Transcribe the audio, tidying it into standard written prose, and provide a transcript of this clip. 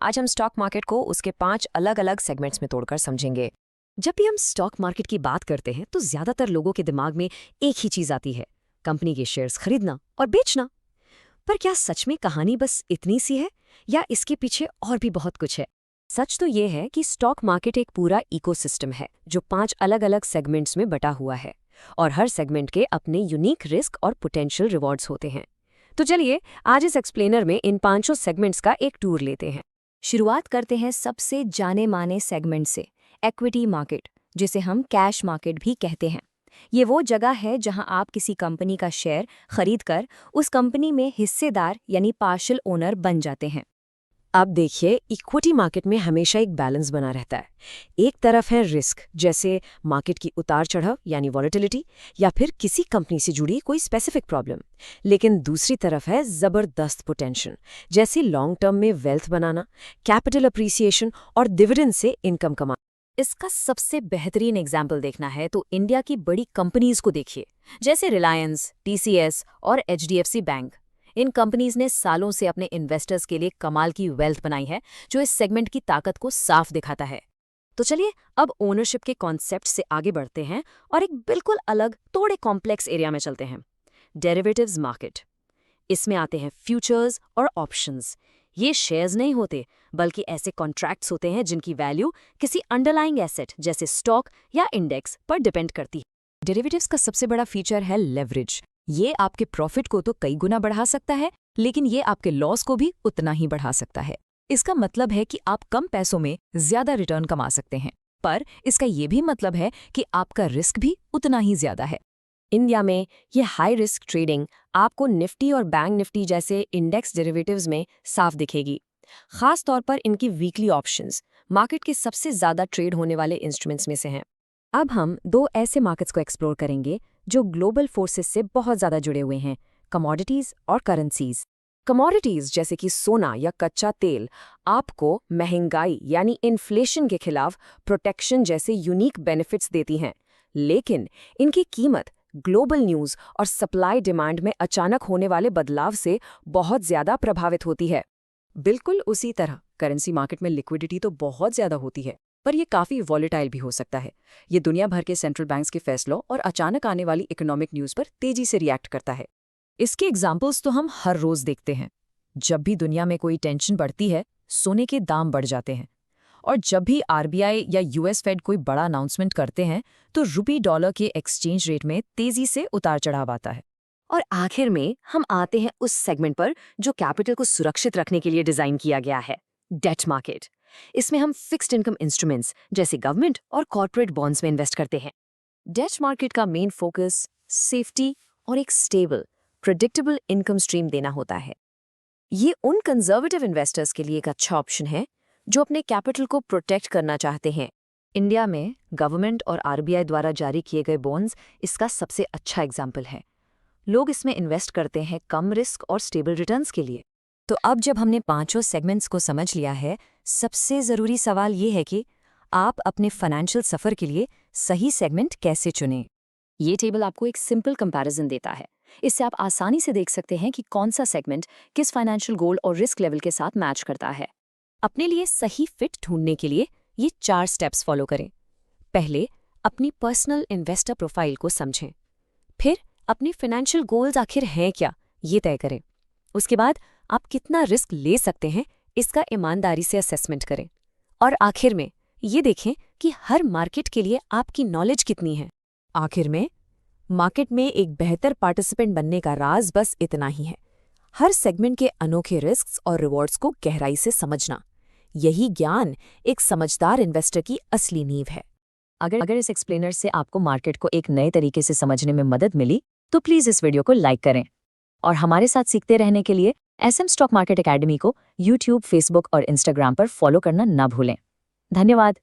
आज हम stock market को उसके 5 अलग-अलग सेगमेंट्स में तोड़कर समझेंगे। जब भी हम स्टॉक मार्केट की बात करते हैं तो ज्यादातर लोगों के दिमाग में एक ही चीज आती है, कंपनी के शेयर्स खरीदना और बेचना। पर क्या सच में कहानी बस इतनी सी है या इसके पीछे और भी बहुत कुछ है? सच तो ये है कि स्टॉक मार्केट एक पूरा इकोसिस्टम है जो 5 अलग-अलग सेगमेंट्स में बटा हुआ है और हर सेगमेंट के अपने यूनिक रिस्क और पोटेंशियल रिवॉर्ड्स होते हैं। तो चलिए आज इस एक्सप्लेनर में इन 5 सेगमेंट्स का एक टूर लेते हैं। शुरुआत करते हैं सबसे जाने माने सेगमेंट से, इक्विटी मार्केट, जिसे हम कैश मार्केट भी कहते हैं। ये वो जगह है जहां आप किसी कंपनी का शेयर खरीदकर उस कंपनी में हिस्सेदार यानी पार्शियल ओनर बन जाते हैं। अब देखिए, इक्विटी मार्केट में हमेशा एक बैलेंस बना रहता है। एक तरफ है रिस्क, जैसे मार्केट की उतार चढ़ाव यानी वॉलेटिलिटी या फिर किसी कंपनी से जुड़ी कोई स्पेसिफिक प्रॉब्लम। लेकिन दूसरी तरफ है जबरदस्त पोटेंशियल, जैसे लॉन्ग टर्म में वेल्थ बनाना, कैपिटल अप्रिसिएशन और डिविडेंड से इनकम कमाना। इसका सबसे बेहतरीन एग्जाम्पल देखना है तो इंडिया की बड़ी कंपनीज को देखिए, जैसे रिलायंस, टीसीएस और एचडीएफसी बैंक। इन कंपनीज ने सालों से अपने इन्वेस्टर्स के लिए कमाल की वेल्थ बनाई है, जो इस सेगमेंट की ताकत को साफ दिखाता है। तो चलिए अब ओनरशिप के कॉन्सेप्ट से आगे बढ़ते हैं और एक बिल्कुल अलग, थोड़े कॉम्प्लेक्स एरिया में चलते हैं, डेरिवेटिव्स मार्केट। इसमें आते हैं फ्यूचर्स और ऑप्शंस। ये शेयर्स नहीं होते, बल्कि ऐसे कॉन्ट्रैक्ट्स होते हैं जिनकी वैल्यू किसी अंडरलाइंग एसेट जैसे स्टॉक या इंडेक्स पर डिपेंड करती है। डेरिवेटिव्स का सबसे बड़ा फीचर है लेवरेज। ये आपके प्रॉफिट को तो कई गुना बढ़ा सकता है, लेकिन ये आपके लॉस को भी उतना ही बढ़ा सकता है। इसका मतलब है कि आप कम पैसों में ज्यादा रिटर्न कमा सकते हैं, पर इसका ये भी मतलब है कि आपका रिस्क भी उतना ही ज्यादा है। इंडिया में ये हाई रिस्क ट्रेडिंग आपको निफ्टी और बैंक निफ्टी जैसे इंडेक्स डेरिवेटिव्स में साफ दिखेगी। खास तौर पर इनकी वीकली ऑप्शंस मार्केट के सबसे ज्यादा ट्रेड होने वाले इंस्ट्रूमेंट्स में से हैं। अब हम 2 ऐसे मार्केट्स को एक्सप्लोर करेंगे जो ग्लोबल फोर्सेस से बहुत ज्यादा जुड़े हुए हैं, कमोडिटीज और करेंसीज। कमोडिटीज जैसे कि सोना या कच्चा तेल आपको महंगाई यानी इन्फ्लेशन के खिलाफ प्रोटेक्शन जैसे यूनिक बेनिफिट्स देती हैं, लेकिन इनकी कीमत ग्लोबल न्यूज़ और सप्लाई डिमांड में अचानक होने वाले बदलाव से बहुत ज्यादा प्रभावित होती है। बिल्कुल उसी तरह करेंसी मार्केट में लिक्विडिटी तो बहुत ज्यादा होती है, पर यह काफी वॉलेटाइल भी हो सकता है। ये दुनिया भर के सेंट्रल बैंक्स के फैसलों और अचानक आने वाली इकोनॉमिक न्यूज़ पर तेजी से रिएक्ट करता है। इसके एग्जाम्पल्स तो हम हर रोज देखते हैं। जब भी दुनिया में कोई टेंशन बढ़ती है, सोने के दाम बढ़ जाते हैं, और जब भी आरबीआई या यूएस फेड कोई बड़ा अनाउंसमेंट करते हैं तो रुपी डॉलर के एक्सचेंज रेट में तेजी से उतार चढ़ाव आता है। और आखिर में हम आते हैं उस सेगमेंट पर जो कैपिटल को सुरक्षित रखने के लिए डिजाइन किया गया है, डेट मार्केट। इसमें हम फिक्स्ड इनकम इंस्ट्रूमेंट्स जैसे गवर्नमेंट और कॉर्पोरेट बॉन्ड्स में इन्वेस्ट करते हैं। डेट मार्केट का मेन फोकस सेफ्टी और एक स्टेबल, प्रेडिक्टेबल इनकम स्ट्रीम देना होता है। ये उन कंजर्वेटिव इन्वेस्टर्स के लिए एक अच्छा ऑप्शन है जो अपने कैपिटल को प्रोटेक्ट करना चाहते हैं। इंडिया में गवर्नमेंट और आरबीआई द्वारा जारी किए गए बॉन्ड्स इसका सबसे अच्छा एग्जाम्पल है। लोग इसमें इन्वेस्ट करते हैं कम रिस्क और स्टेबल रिटर्न्स के लिए। तो अब जब हमने 5 सेगमेंट्स को समझ लिया है, सबसे ज़रूरी सवाल ये है कि आप अपने फाइनेंशियल सफ़र के लिए सही सेगमेंट कैसे चुनें। ये टेबल आपको एक सिंपल कंपैरिजन देता है। इससे आप आसानी से देख सकते हैं कि कौन सा सेगमेंट किस फाइनेंशियल गोल और रिस्क लेवल के साथ मैच करता है। अपने लिए सही फिट ढूंढने के लिए ये 4 स्टेप्स फॉलो करें। पहले, अपनी पर्सनल इन्वेस्टर प्रोफाइल को समझें। फिर अपनी फाइनेंशियल गोल्स आखिर हैं क्या, ये तय करें। उसके बाद आप कितना रिस्क ले सकते हैं, इसका ईमानदारी से असेसमेंट करें। और आखिर में ये देखें कि हर मार्केट के लिए आपकी नॉलेज कितनी है। आखिर में, मार्केट में एक बेहतर पार्टिसिपेंट बनने का राज बस इतना ही है, हर सेगमेंट के अनोखे रिस्क्स और रिवॉर्ड्स को गहराई से समझना। यही ज्ञान एक समझदार इन्वेस्टर की असली नींव है। अगर इस एक्सप्लेनर से आपको मार्केट को एक नए तरीके से समझने में मदद मिली तो प्लीज़ इस वीडियो को लाइक करें, और हमारे साथ सीखते रहने के लिए एसएम स्टॉक मार्केट एकेडमी को यूट्यूब, फेसबुक और इंस्टाग्राम पर फॉलो करना ना भूलें। धन्यवाद।